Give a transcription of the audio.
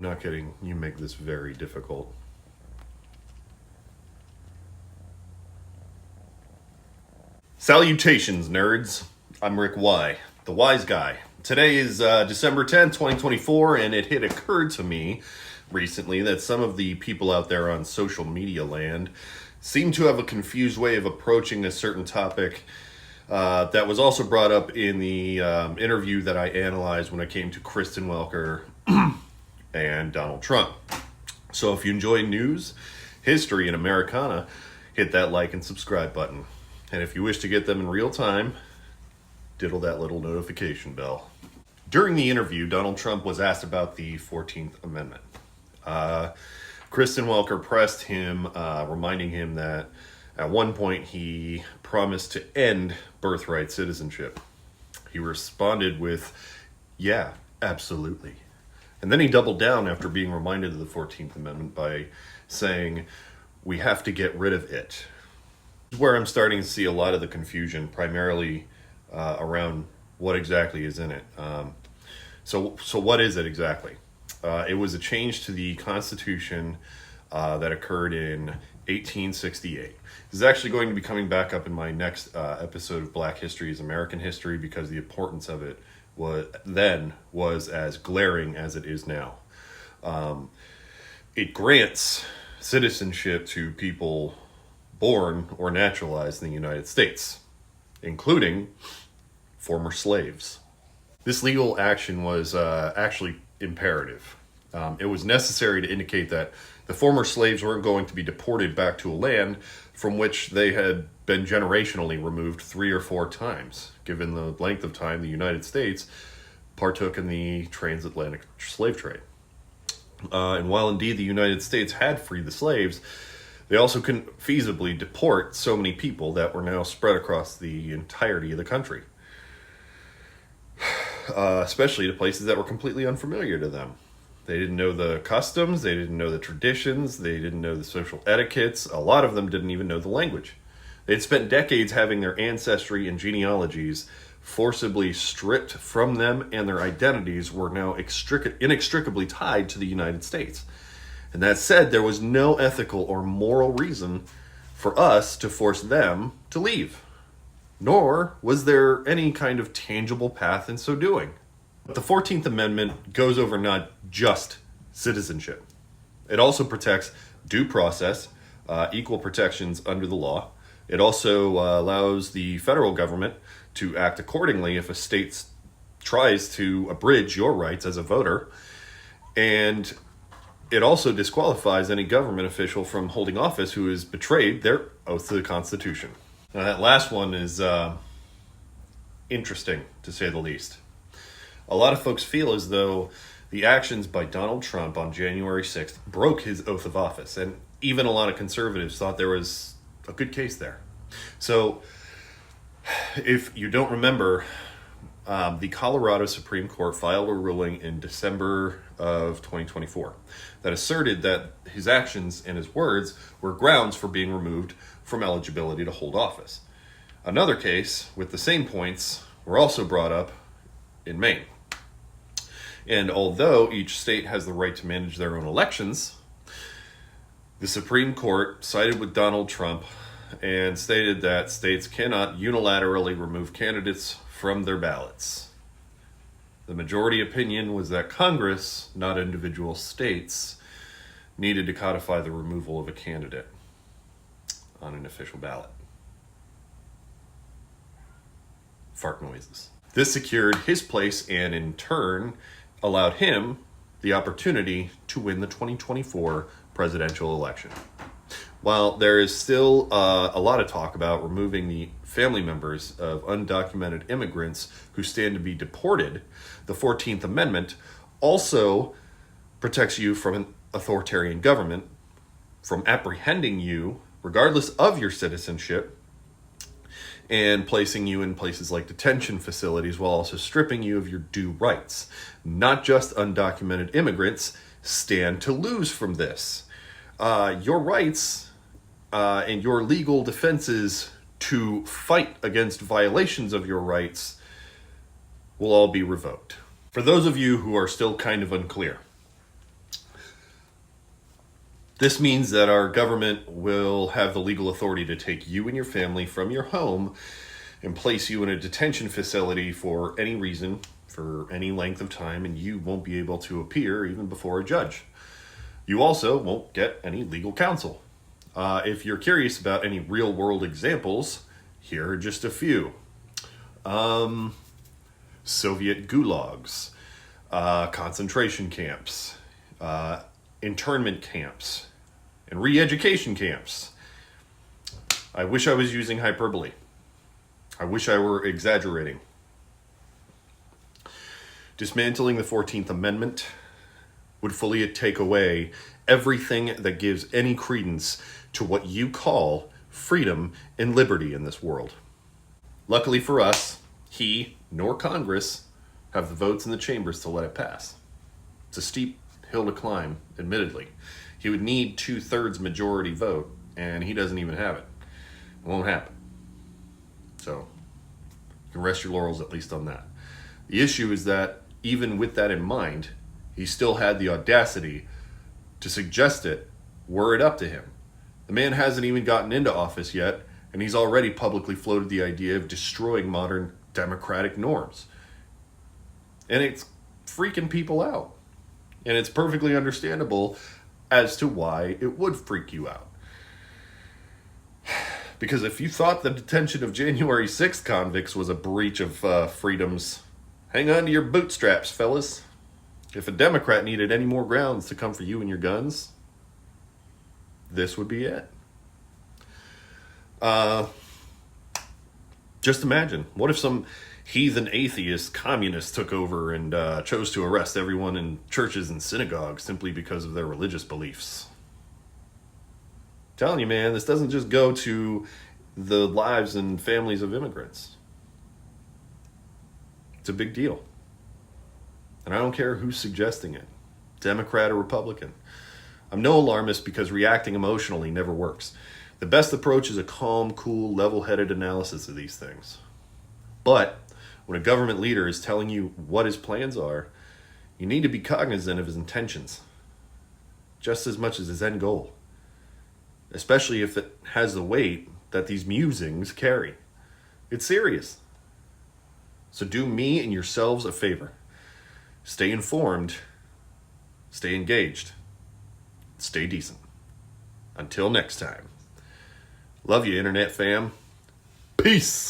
Not kidding, you make this very difficult. Salutations, nerds. I'm Rick Y, the wise guy. Today is December 10th, 2024, and it had occurred to me recently that some of the people out there on social media land seem to have a confused way of approaching a certain topic that was also brought up in the interview that I analyzed when it came to Kristen Welker and Donald Trump. So if you enjoy news, history, and Americana, hit that like and subscribe button. And if you wish to get them in real time, diddle that little notification bell. During the interview, Donald Trump was asked about the 14th Amendment. Kristen Welker pressed him, reminding him that at one point he promised to end birthright citizenship. He responded with, "Yeah, absolutely." And then he doubled down after being reminded of the 14th Amendment by saying, "We have to get rid of it." This is where I'm starting to see a lot of the confusion, primarily around what exactly is in it. So what is it exactly? It was a change to the Constitution that occurred in 1868. This is actually going to be coming back up in my next episode of Black History is American History, because the importance of it was as glaring as it is now. It grants citizenship to people born or naturalized in the United States, including former slaves. This legal action was actually imperative. It was necessary to indicate that the former slaves weren't going to be deported back to a land from which they had been generationally removed 3 or 4 times, given the length of time the United States partook in the transatlantic slave trade. And while indeed the United States had freed the slaves, they also couldn't feasibly deport so many people that were now spread across the entirety of the country, especially to places that were completely unfamiliar to them. They didn't know the customs, they didn't know the traditions, they didn't know the social etiquettes. A lot of them didn't even know the language. They'd spent decades having their ancestry and genealogies forcibly stripped from them, and their identities were now inextricably tied to the United States. And that said, there was no ethical or moral reason for us to force them to leave, nor was there any kind of tangible path in so doing. But the 14th Amendment goes over not just citizenship. It also protects due process, equal protections under the law. It also allows the federal government to act accordingly if a state tries to abridge your rights as a voter. And it also disqualifies any government official from holding office who has betrayed their oath to the Constitution. Now, that last one is interesting, to say the least. A lot of folks feel as though the actions by Donald Trump on January 6th broke his oath of office, and even a lot of conservatives thought there was a good case there. So, if you don't remember, the Colorado Supreme Court filed a ruling in December of 2024 that asserted that his actions and his words were grounds for being removed from eligibility to hold office. Another case with the same points were also brought up in Maine. And although each state has the right to manage their own elections, the Supreme Court sided with Donald Trump and stated that states cannot unilaterally remove candidates from their ballots. The majority opinion was that Congress, not individual states, needed to codify the removal of a candidate on an official ballot. Fart noises. This secured his place and in turn allowed him the opportunity to win the 2024 presidential election. While there is still a lot of talk about removing the family members of undocumented immigrants who stand to be deported, the 14th Amendment also protects you from an authoritarian government, from apprehending you regardless of your citizenship, and placing you in places like detention facilities while also stripping you of your due rights. Not just undocumented immigrants stand to lose from this. Your rights and your legal defenses to fight against violations of your rights will all be revoked. For those of you who are still kind of unclear, This means that our government will have the legal authority to take you and your family from your home and place you in a detention facility for any reason, for any length of time, and you won't be able to appear even before a judge. You also won't get any legal counsel. If you're curious about any real world examples, here are just a few. Soviet gulags, concentration camps, internment camps, and re-education camps. I wish I was using hyperbole. I wish I were exaggerating. Dismantling the 14th Amendment would fully take away everything that gives any credence to what you call freedom and liberty in this world. Luckily for us, he nor Congress have the votes in the chambers to let it pass. It's a steep hill to climb, admittedly. He would need 2/3 majority vote, and he doesn't even have it. It won't happen. So, you can rest your laurels at least on that. The issue is that, even with that in mind, he still had the audacity to suggest it were it up to him. The man hasn't even gotten into office yet, and he's already publicly floated the idea of destroying modern democratic norms. And it's freaking people out. And it's perfectly understandable as to why it would freak you out. Because if you thought the detention of January 6th convicts was a breach of freedoms, hang on to your bootstraps, fellas. If a Democrat needed any more grounds to come for you and your guns, this would be it. Just imagine, what if some heathen atheist communist took over and chose to arrest everyone in churches and synagogues simply because of their religious beliefs? I'm telling you, man, this doesn't just go to the lives and families of immigrants. It's a big deal. And I don't care who's suggesting it, Democrat or Republican. I'm no alarmist because reacting emotionally never works. The best approach is a calm, cool, level-headed analysis of these things. But when a government leader is telling you what his plans are, you need to be cognizant of his intentions, just as much as his end goal, especially if it has the weight that these musings carry. It's serious. So do me and yourselves a favor. Stay informed, stay engaged, stay decent. Until next time. Love you, Internet fam. Peace.